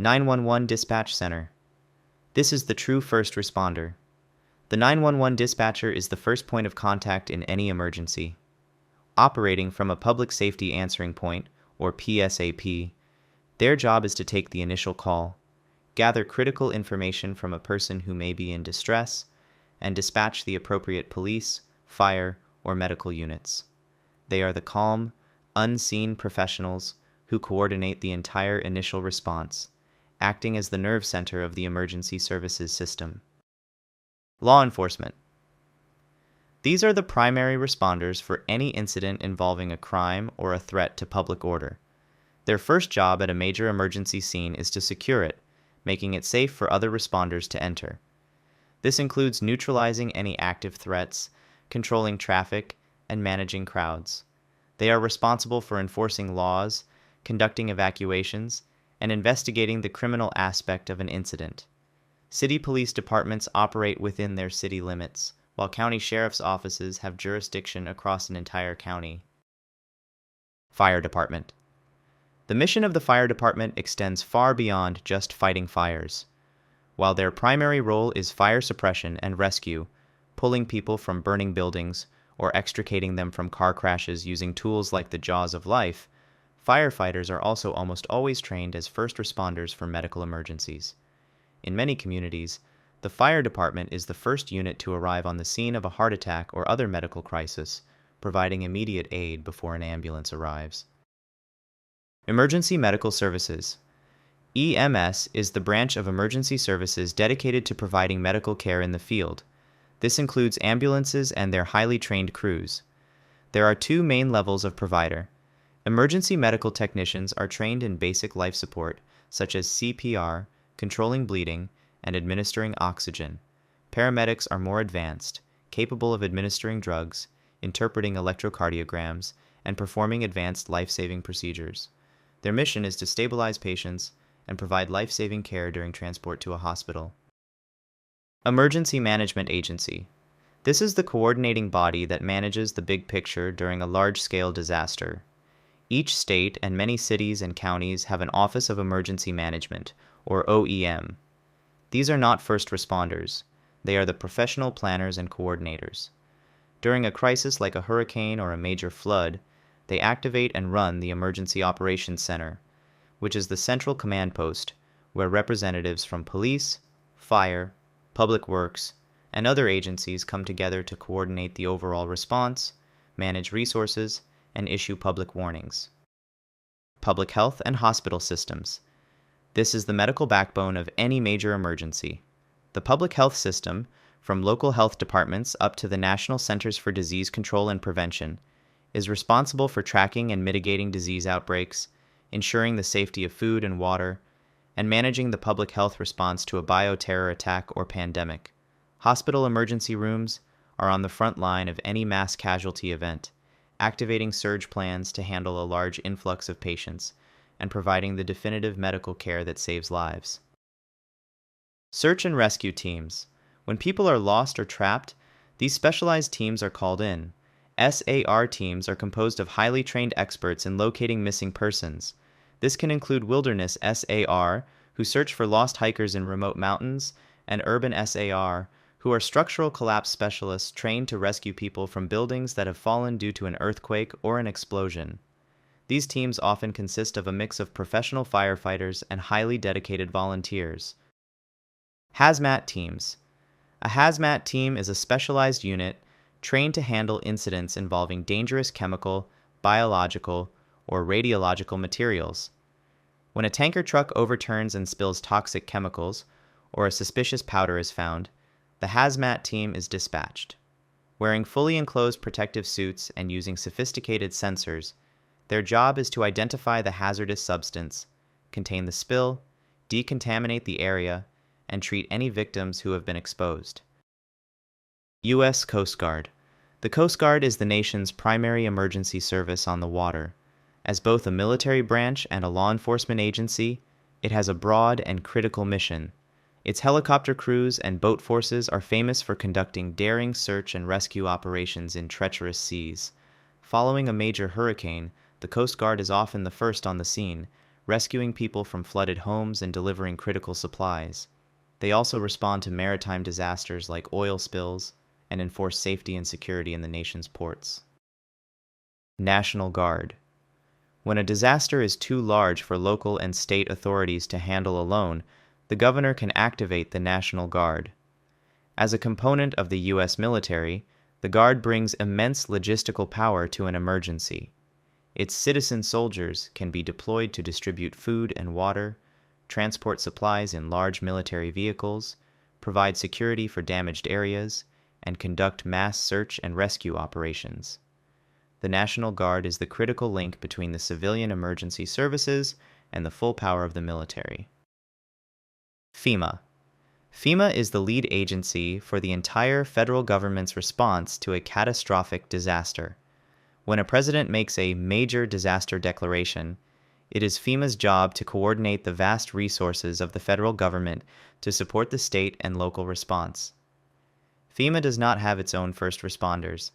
911 Dispatch Center. This is the true first responder. The 911 dispatcher is the first point of contact in any emergency. Operating from a public safety answering point, or PSAP, their job is to take the initial call, gather critical information from a person who may be in distress, and dispatch the appropriate police, fire, or medical units. They are the calm, unseen professionals who coordinate the entire initial response, acting as the nerve center of the emergency services system. Law enforcement. These are the primary responders for any incident involving a crime or a threat to public order. Their first job at a major emergency scene is to secure it, making it safe for other responders to enter. This includes neutralizing any active threats, controlling traffic, and managing crowds. They are responsible for enforcing laws, conducting evacuations, and investigating the criminal aspect of an incident. City police departments operate within their city limits, while county sheriff's offices have jurisdiction across an entire county. Fire department. The mission of the fire department extends far beyond just fighting fires. While their primary role is fire suppression and rescue, pulling people from burning buildings or extricating them from car crashes using tools like the jaws of life, firefighters are also almost always trained as first responders for medical emergencies. In many communities, the fire department is the first unit to arrive on the scene of a heart attack or other medical crisis, providing immediate aid before an ambulance arrives. Emergency Medical Services. EMS is the branch of emergency services dedicated to providing medical care in the field. This includes ambulances and their highly trained crews. There are two main levels of provider. Emergency medical technicians are trained in basic life support, such as CPR, controlling bleeding, and administering oxygen. Paramedics are more advanced, capable of administering drugs, interpreting electrocardiograms, and performing advanced life-saving procedures. Their mission is to stabilize patients and provide life-saving care during transport to a hospital. Emergency Management Agency. This is the coordinating body that manages the big picture during a large-scale disaster. Each state and many cities and counties have an Office of Emergency Management, or OEM. These are not first responders. They are the professional planners and coordinators. During a crisis like a hurricane or a major flood, they activate and run the Emergency Operations Center, which is the central command post where representatives from police, fire, public works, and other agencies come together to coordinate the overall response, manage resources, and issue public warnings. Public health and hospital systems. This is the medical backbone of any major emergency. The public health system, from local health departments up to the National Centers for Disease Control and Prevention, is responsible for tracking and mitigating disease outbreaks, ensuring the safety of food and water, and managing the public health response to a bioterror attack or pandemic. Hospital emergency rooms are on the front line of any mass casualty event, activating surge plans to handle a large influx of patients, and providing the definitive medical care that saves lives. Search and rescue teams. When people are lost or trapped, these specialized teams are called in. SAR teams are composed of highly trained experts in locating missing persons. This can include wilderness SAR, who search for lost hikers in remote mountains, and urban SAR, who are structural collapse specialists trained to rescue people from buildings that have fallen due to an earthquake or an explosion. These teams often consist of a mix of professional firefighters and highly dedicated volunteers. HazMat Teams. A HazMat team is a specialized unit trained to handle incidents involving dangerous chemical, biological, or radiological materials. When a tanker truck overturns and spills toxic chemicals, or a suspicious powder is found, the HazMat team is dispatched. Wearing fully enclosed protective suits and using sophisticated sensors, their job is to identify the hazardous substance, contain the spill, decontaminate the area, and treat any victims who have been exposed. U.S. Coast Guard. The Coast Guard is the nation's primary emergency service on the water. As both a military branch and a law enforcement agency, it has a broad and critical mission. Its helicopter crews and boat forces are famous for conducting daring search and rescue operations in treacherous seas. Following a major hurricane, the Coast Guard is often the first on the scene, rescuing people from flooded homes and delivering critical supplies. They also respond to maritime disasters like oil spills and enforce safety and security in the nation's ports. National Guard. When a disaster is too large for local and state authorities to handle alone, the governor can activate the National Guard. As a component of the U.S. military, the Guard brings immense logistical power to an emergency. Its citizen soldiers can be deployed to distribute food and water, transport supplies in large military vehicles, provide security for damaged areas, and conduct mass search and rescue operations. The National Guard is the critical link between the civilian emergency services and the full power of the military. FEMA. FEMA is the lead agency for the entire federal government's response to a catastrophic disaster. When a president makes a major disaster declaration, it is FEMA's job to coordinate the vast resources of the federal government to support the state and local response. FEMA does not have its own first responders.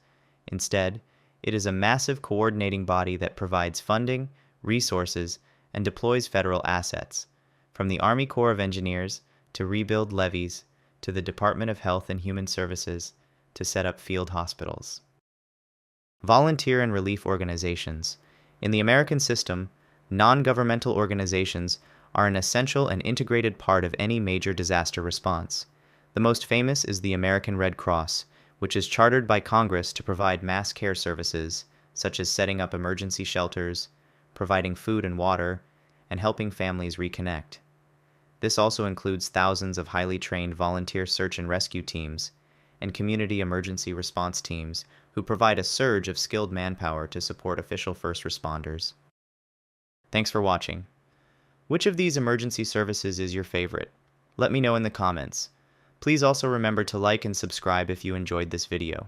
Instead, it is a massive coordinating body that provides funding, resources, and deploys federal assets, from the Army Corps of Engineers to rebuild levees, to the Department of Health and Human Services to set up field hospitals. Volunteer and relief organizations. In the American system, non-governmental organizations are an essential and integrated part of any major disaster response. The most famous is the American Red Cross, which is chartered by Congress to provide mass care services, such as setting up emergency shelters, providing food and water, and helping families reconnect. This also includes thousands of highly trained volunteer search and rescue teams and community emergency response teams who provide a surge of skilled manpower to support official first responders. Thanks for watching. Which of these emergency services is your favorite? Let me know in the comments. Please also remember to like and subscribe if you enjoyed this video.